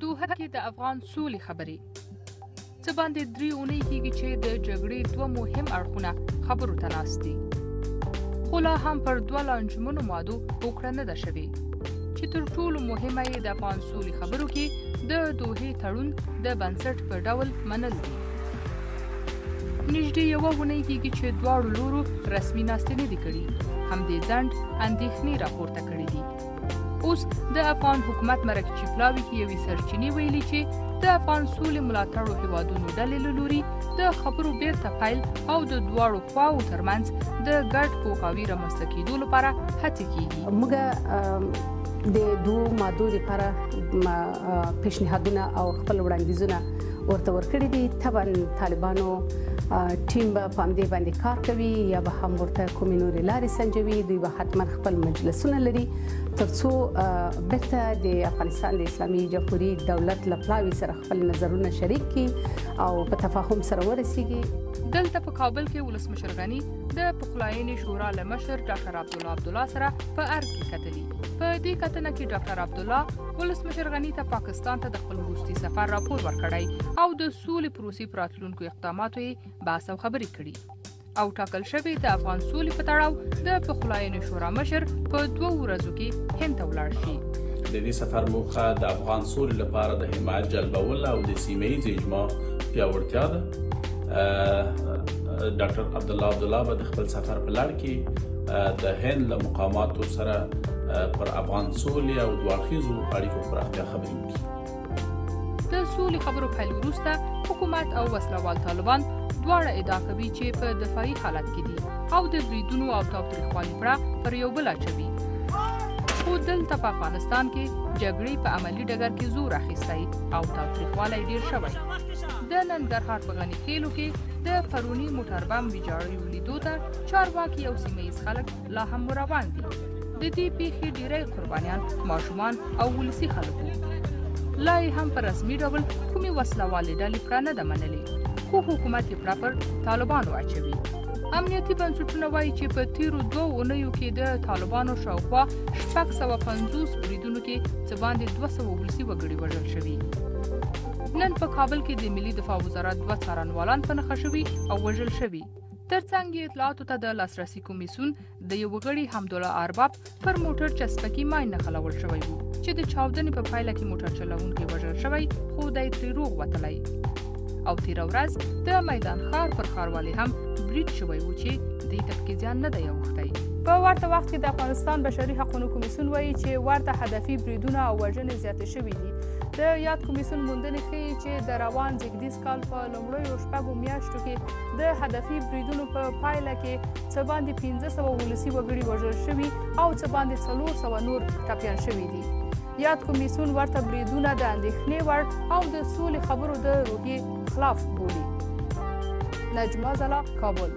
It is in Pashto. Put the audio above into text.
دوحه کې د افغان سولې خبرې. څه باندې 3 اونۍ کېږي چې د جګړې 2 مهم اړخونه خبرو ته ناست دي. خو لا هم پر 2 لانجمنو مادو هوکړه نه ده شوې چې تر ټولو مهمه یې د افغان سولې خبرو کې د دوحې تړون د بنسټ په ډول منل دي. نږدې 1 اونۍ کېږي چې دواړو لورو رسمي ناستې نه دي کړي. همدې ځنډ اندېښنې راپورته کړي دي. اوس د افغان حکومت مرکچي پلاوي کې یوې سرچینې ویلي چې د افغان سولې ملاتړو هیوادونو ډلې له لوري د خبرو بیرته پیل او د دواړو خواو ترمنځ د ګډ پوهاوي رامنځته کېدو لپاره هڅې کېږي. موږ د 2 مادو لپاره پیشنهادونه او خپل وړاندیزونه ورته ورکړي دي. طبعا طالبانو ټیم به په همدې باندې کار کوي یا به هم ورته کومې نورې لارې سنجوي. دوی به حتما خپل مجلسونه لري تر څو بیرته د افغانستان د اسلامي جمهوریت دولت له پلاوي سره خپل نظرونه شریک کړي او په تفاهم سره ورسیږي. دلته په کابل کې ولسمشر غني د پخلاینې شورا له مشر ډاکټر عبدالله سره په ارګ کې کتلي. په دې کتنه کې ډاکټر عبدالله ولسمشر غني ته پاکستان ته د خپل وروستي سفر راپور ورکړی او د سولې پروسې په راتلونکو اقداماتو یې بحث او خبرې کړي او ټاکل شوی د افغان سولې په تړاو د پخلاینې شورا مشر په 2 ورځو کې هند ته ولاړ شي. د دې سفر موخه د افغان سولې لپاره د حمایت جلبول او د سیمه ییز اجماع پیاوړتیا ده. ډاکټر عبدالله به د خپل سفر په لړ کې د هند له مقاماتو سره پر افغان سولې او دوه اړخیزو اړیکو پراختیا خبرې وکړي. د سولې خبرو پیل وروسته حکومت او وسلوال طالبان دواړه ادعا کوي چې په دفاعي حالت کې دي او د بریدونو او تاوتریخوالي پړه پر یو بل اچوي. خو دلته په افغانستان کې جګړې په عملي ډګر کې زور اخیستی او تاوتریخوالی ډیر شوی. د ننګرهار په غني خیلو کې د پرونی موټر بم ویجاړیو لیدو ته چارواکي او سیمه ییز خلک لا هم روان دي. د دې پیښې ډیری قربانیان ماشومان او ولسي خلک وو. لا یې هم په رسمي ډول کومې وسلوالې ډلې پړه نه ده منلې خو حکومت یې پړه پر طالبانو اچوي. امنیتي بنسټونه وایي چې په تیرو 2 اونیو کې د طالبانو شاوخوا 650 بریدونو کې څه باندې 200 ولسي وګړي وژل شوي. نن په کابل کې د ملي دفاع وزارت 2 څارنوالان په نښه شوي او وژل شوي. ترڅنګ یې اطلاعاتو ته د لاسرسي کمیسیون د یو غړي حمدالله ارباب پر موټر چسپکي ماین نښلول شوی وو چې د چاودنې په پایله کې موټر چلوونکی وژل شوی خو دی ترې روغ وتلی. او تیره ورځ د میدان ښار پر ښاروالۍ هم برید شوی و چې دې ته پکې زیان نه دی اوښتی. په ورته وخت کې د افغانستان بشري حقوقو کمیسیون وایي چې ورته هدفي بریدونه او وژنې زیاتې شوي دي. د یاد کمیسیون موندنې ښیي چې د روان زیږدیز کال په لومړیو 6 میاشتو کې د هدفي بریدونو په پایله کې څه باندې 1500 ولسي وګړي وژل شوي او څه باندې 400 نور ټپیان شوي دي. یاد کمیسیون ورته بریدونه د اندېښنې وړ او د سولې خبرو د روحیې خلاف بولي. نجمه زلا، کابل.